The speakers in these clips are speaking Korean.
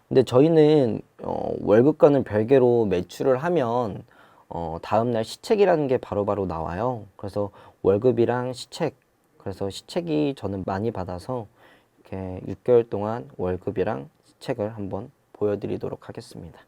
근데 저희는 월급과는 별개로 매출을 하면 다음날 시책이라는 게 바로바로 나와요. 그래서 월급이랑 시책, 그래서 시책이 저는 많이 받아서 이렇게 6개월 동안 월급이랑 시책을 한번 보여드리도록 하겠습니다.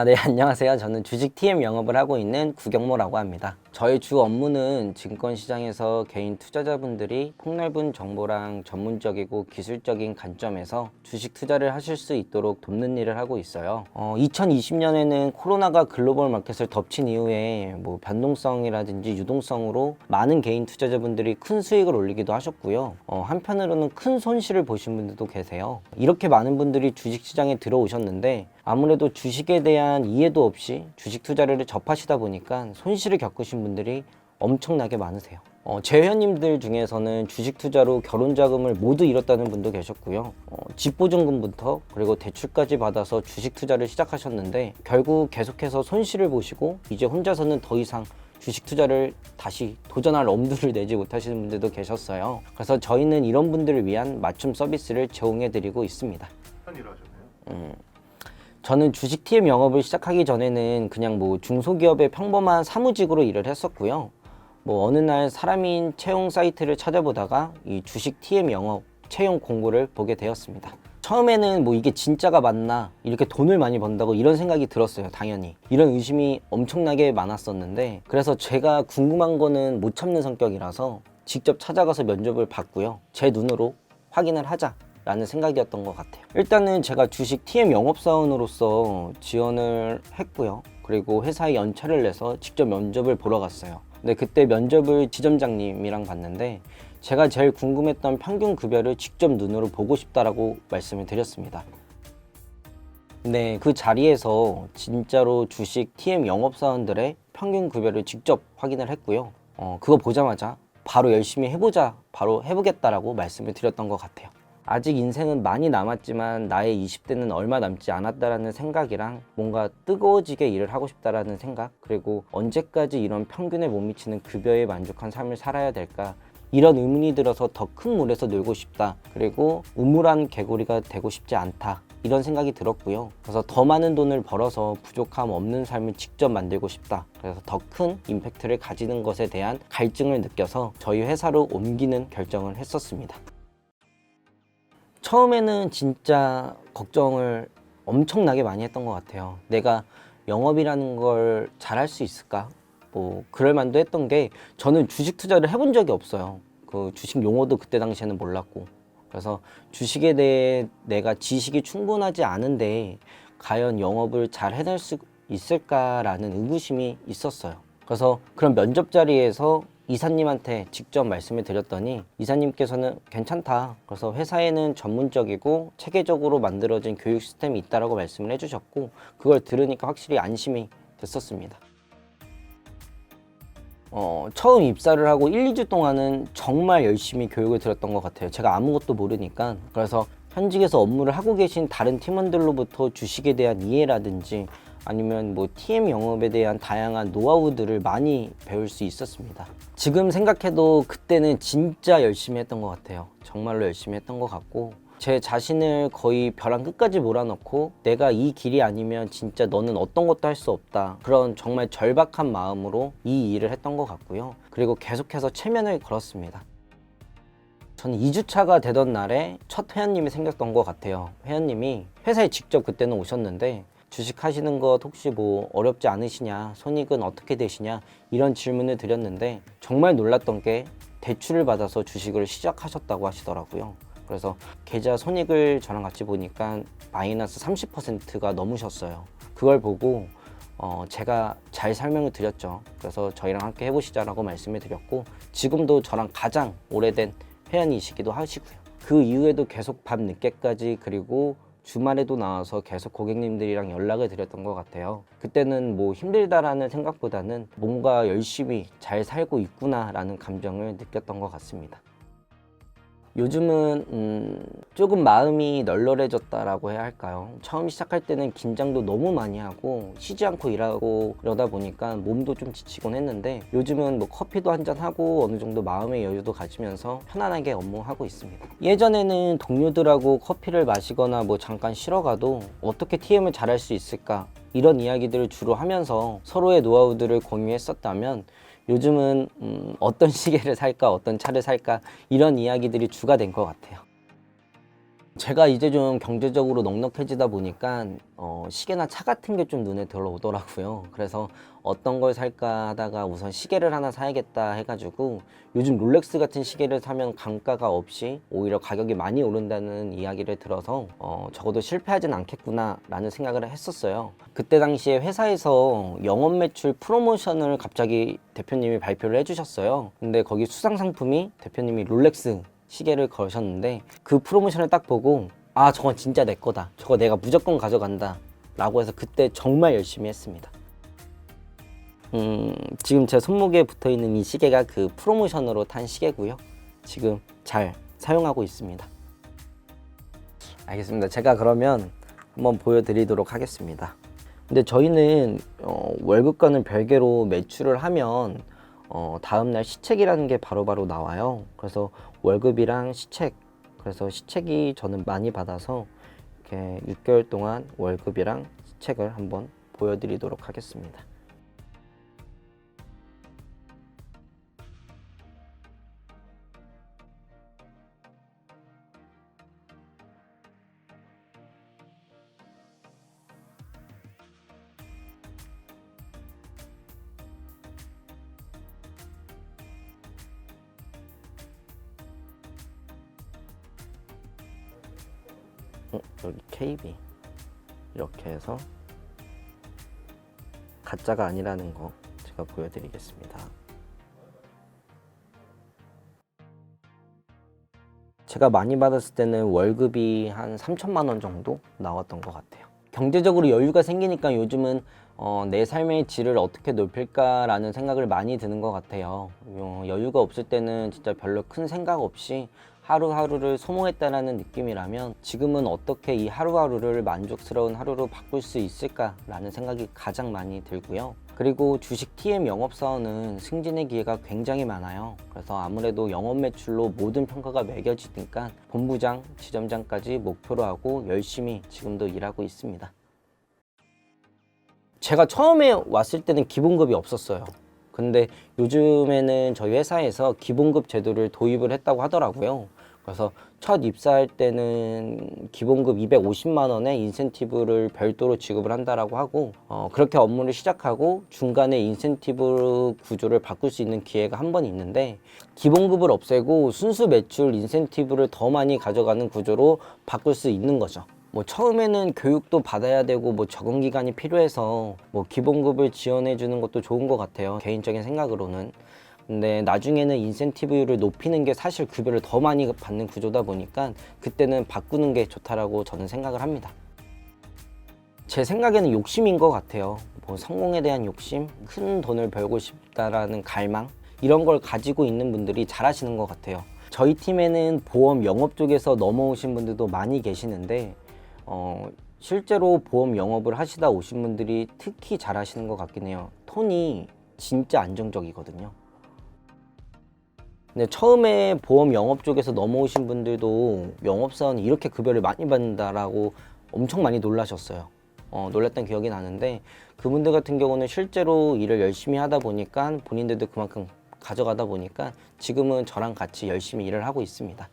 네, 안녕하세요. 저는 주식 TM 영업을 하고 있는 구경모라고 합니다. 저희 주 업무는 증권시장에서 개인 투자자분들이 폭넓은 정보랑 전문적이고 기술적인 관점에서 주식 투자를 하실 수 있도록 돕는 일을 하고 있어요. 2020년에는 코로나가 글로벌 마켓을 덮친 이후에 뭐 변동성이라든지 유동성으로 많은 개인 투자자분들이 큰 수익을 올리기도 하셨고요. 한편으로는 큰 손실을 보신 분들도 계세요. 이렇게 많은 분들이 주식시장에 들어오셨는데 아무래도 주식에 대한 이해도 없이 주식 투자를 접하시다 보니까 손실을 겪으신 분들이 엄청나게 많으세요. 제 회원님들 중에서는 주식 투자로 결혼 자금을 모두 잃었다는 분도 계셨고요. 집 보증금부터 그리고 대출까지 받아서 주식 투자를 시작하셨는데 결국 계속해서 손실을 보시고 이제 혼자서는 더 이상 주식 투자를 다시 도전할 엄두를 내지 못하시는 분들도 계셨어요. 그래서 저희는 이런 분들을 위한 맞춤 서비스를 제공해 드리고 있습니다. 어떤 일을 하셨나요? 저는 주식 TM 영업을 시작하기 전에는 그냥 뭐 중소기업의 평범한 사무직으로 일을 했었고요. 뭐 어느 날 사람인 채용 사이트를 찾아보다가 이 주식 TM 영업 채용 공고를 보게 되었습니다. 처음에는 뭐 이게 진짜가 맞나, 이렇게 돈을 많이 번다고 이런 생각이 들었어요. 당연히 이런 의심이 엄청나게 많았었는데, 그래서 제가 궁금한 거는 못 참는 성격이라서 직접 찾아가서 면접을 봤고요. 제 눈으로 확인을 하자 라는 생각이었던 것 같아요. 일단은 제가 주식 TM 영업사원으로서 지원을 했고요. 그리고 회사에 연차를 내서 직접 면접을 보러 갔어요. 근데 그때 면접을 지점장님이랑 봤는데 제가 제일 궁금했던 평균 급여를 직접 눈으로 보고 싶다라고 말씀을 드렸습니다. 네, 그 자리에서 진짜로 주식 TM 영업사원들의 평균 급여를 직접 확인을 했고요. 그거 보자마자 바로 열심히 해보자, 바로 해보겠다라고 말씀을 드렸던 것 같아요. 아직 인생은 많이 남았지만 나의 20대는 얼마 남지 않았다라는 생각이랑 뭔가 뜨거워지게 일을 하고 싶다라는 생각, 그리고 언제까지 이런 평균에 못 미치는 급여에 만족한 삶을 살아야 될까, 이런 의문이 들어서 더 큰 물에서 놀고 싶다, 그리고 우물안 개구리가 되고 싶지 않다, 이런 생각이 들었고요. 그래서 더 많은 돈을 벌어서 부족함 없는 삶을 직접 만들고 싶다, 그래서 더 큰 임팩트를 가지는 것에 대한 갈증을 느껴서 저희 회사로 옮기는 결정을 했었습니다. 처음에는 진짜 걱정을 엄청나게 많이 했던 것 같아요. 내가 영업이라는 걸 잘할 수 있을까? 뭐 그럴 만도 했던 게, 저는 주식 투자를 해본 적이 없어요. 그 주식 용어도 그때 당시에는 몰랐고, 그래서 주식에 대해 내가 지식이 충분하지 않은데 과연 영업을 잘 해낼 수 있을까라는 의구심이 있었어요. 그래서 그런 면접 자리에서 이사님한테 직접 말씀을 드렸더니 이사님께서는 괜찮다, 그래서 회사에는 전문적이고 체계적으로 만들어진 교육 시스템이 있다라고 말씀을 해주셨고, 그걸 들으니까 확실히 안심이 됐었습니다. 처음 입사를 하고 1, 2주 동안은 정말 열심히 교육을 들었던 것 같아요. 제가 아무것도 모르니까. 그래서 현직에서 업무를 하고 계신 다른 팀원들로부터 주식에 대한 이해라든지 아니면 뭐 TM 영업에 대한 다양한 노하우들을 많이 배울 수 있었습니다. 지금 생각해도 그때는 진짜 열심히 했던 것 같아요. 정말로 열심히 했던 것 같고, 제 자신을 거의 벼랑 끝까지 몰아넣고 내가 이 길이 아니면 진짜 너는 어떤 것도 할 수 없다, 그런 정말 절박한 마음으로 이 일을 했던 것 같고요. 그리고 계속해서 체면을 걸었습니다. 저는 2주차가 되던 날에 첫 회원님이 생겼던 것 같아요. 회원님이 회사에 직접 그때는 오셨는데 주식 하시는 것 혹시 뭐 어렵지 않으시냐, 손익은 어떻게 되시냐, 이런 질문을 드렸는데 정말 놀랐던 게 대출을 받아서 주식을 시작하셨다고 하시더라고요. 그래서 계좌 손익을 저랑 같이 보니까 마이너스 30%가 넘으셨어요. 그걸 보고 제가 잘 설명을 드렸죠. 그래서 저희랑 함께 해보시자라고 말씀을 드렸고, 지금도 저랑 가장 오래된 회원이시기도 하시고요. 그 이후에도 계속 밤 늦게까지, 그리고 주말에도 나와서 계속 고객님들이랑 연락을 드렸던 것 같아요. 그때는 뭐 힘들다라는 생각보다는 뭔가 열심히 잘 살고 있구나라는 감정을 느꼈던 것 같습니다. 요즘은 조금 마음이 널널해졌다라고 해야 할까요? 처음 시작할 때는 긴장도 너무 많이 하고 쉬지 않고 일하고 그러다 보니까 몸도 좀 지치곤 했는데 요즘은 뭐 커피도 한잔 하고 어느 정도 마음의 여유도 가지면서 편안하게 업무하고 있습니다. 예전에는 동료들하고 커피를 마시거나 뭐 잠깐 쉬러 가도 어떻게 TM을 잘할 수 있을까 이런 이야기들을 주로 하면서 서로의 노하우들을 공유했었다면 요즘은 어떤 시계를 살까 어떤 차를 살까 이런 이야기들이 주가 된 것 같아요. 제가 이제 좀 경제적으로 넉넉해지다 보니까 시계나 차 같은 게 좀 눈에 들어오더라고요. 그래서 어떤 걸 살까 하다가 우선 시계를 하나 사야겠다 해가지고 요즘 롤렉스 같은 시계를 사면 감가가 없이 오히려 가격이 많이 오른다는 이야기를 들어서 적어도 실패하진 않겠구나 라는 생각을 했었어요. 그때 당시에 회사에서 영업 매출 프로모션을 갑자기 대표님이 발표를 해주셨어요. 근데 거기 수상 상품이 대표님이 롤렉스 시계를 거셨는데 그 프로모션을 딱 보고 아 저건 진짜 내 거다, 저거 내가 무조건 가져간다 라고 해서 그때 정말 열심히 했습니다. 지금 제 손목에 붙어있는 이 시계가 그 프로모션으로 탄 시계고요. 지금 잘 사용하고 있습니다. 알겠습니다. 제가 그러면 한번 보여드리도록 하겠습니다. 근데 저희는 월급과는 별개로 매출을 하면 다음날 시책이라는 게 바로바로 나와요. 그래서 월급이랑 시책, 그래서 시책이 저는 많이 받아서 이렇게 6개월 동안 월급이랑 시책을 한번 보여드리도록 하겠습니다. 여기 KB 이렇게 해서 가짜가 아니라는 거 제가 보여드리겠습니다. 제가 많이 받았을 때는 월급이 한 3천만 원 정도 나왔던 것 같아요. 경제적으로 여유가 생기니까 요즘은 내 삶의 질을 어떻게 높일까라는 생각을 많이 드는 것 같아요. 여유가 없을 때는 진짜 별로 큰 생각 없이 하루하루를 소모했다라는 느낌이라면 지금은 어떻게 이 하루하루를 만족스러운 하루로 바꿀 수 있을까라는 생각이 가장 많이 들고요. 그리고 주식 TM 영업사원은 승진의 기회가 굉장히 많아요. 그래서 아무래도 영업 매출로 모든 평가가 매겨지니까 본부장, 지점장까지 목표로 하고 열심히 지금도 일하고 있습니다. 제가 처음에 왔을 때는 기본급이 없었어요. 근데 요즘에는 저희 회사에서 기본급 제도를 도입을 했다고 하더라고요. 그래서 첫 입사할 때는 기본급 250만 원의 인센티브를 별도로 지급을 한다라고 하고 그렇게 업무를 시작하고 중간에 인센티브 구조를 바꿀 수 있는 기회가 한 번 있는데 기본급을 없애고 순수 매출 인센티브를 더 많이 가져가는 구조로 바꿀 수 있는 거죠. 뭐 처음에는 교육도 받아야 되고 뭐 적응 기간이 필요해서 뭐 기본급을 지원해 주는 것도 좋은 것 같아요, 개인적인 생각으로는. 근데 나중에는 인센티브율을 높이는 게 사실 급여를 더 많이 받는 구조다 보니까 그때는 바꾸는 게 좋다라고 저는 생각을 합니다. 제 생각에는 욕심인 것 같아요. 뭐 성공에 대한 욕심, 큰 돈을 벌고 싶다라는 갈망, 이런 걸 가지고 있는 분들이 잘하시는 것 같아요. 저희 팀에는 보험 영업 쪽에서 넘어오신 분들도 많이 계시는데 실제로 보험 영업을 하시다 오신 분들이 특히 잘하시는 것 같긴 해요. 톤이 진짜 안정적이거든요. 근데 처음에 보험 영업 쪽에서 넘어오신 분들도 영업사원이 이렇게 급여를 많이 받는다라고 엄청 많이 놀라셨어요. 놀랐던 기억이 나는데 그분들 같은 경우는 실제로 일을 열심히 하다 보니까 본인들도 그만큼 가져가다 보니까 지금은 저랑 같이 열심히 일을 하고 있습니다.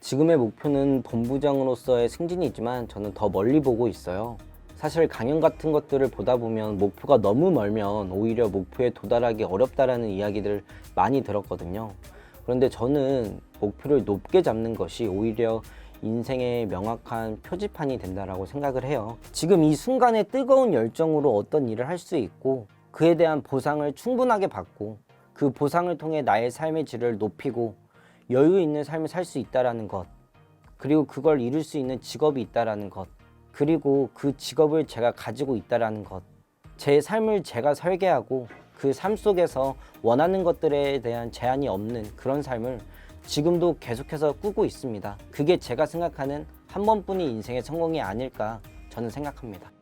지금의 목표는 본부장으로서의 승진이지만 저는 더 멀리 보고 있어요. 사실 강연 같은 것들을 보다 보면 목표가 너무 멀면 오히려 목표에 도달하기 어렵다라는 이야기들을 많이 들었거든요. 그런데 저는 목표를 높게 잡는 것이 오히려 인생의 명확한 표지판이 된다라고 생각을 해요. 지금 이 순간의 뜨거운 열정으로 어떤 일을 할 수 있고 그에 대한 보상을 충분하게 받고 그 보상을 통해 나의 삶의 질을 높이고 여유 있는 삶을 살 수 있다라는 것, 그리고 그걸 이룰 수 있는 직업이 있다라는 것, 그리고 그 직업을 제가 가지고 있다라는 것, 제 삶을 제가 설계하고 그 삶 속에서 원하는 것들에 대한 제한이 없는 그런 삶을 지금도 계속해서 꾸고 있습니다. 그게 제가 생각하는 한 번뿐인 인생의 성공이 아닐까 저는 생각합니다.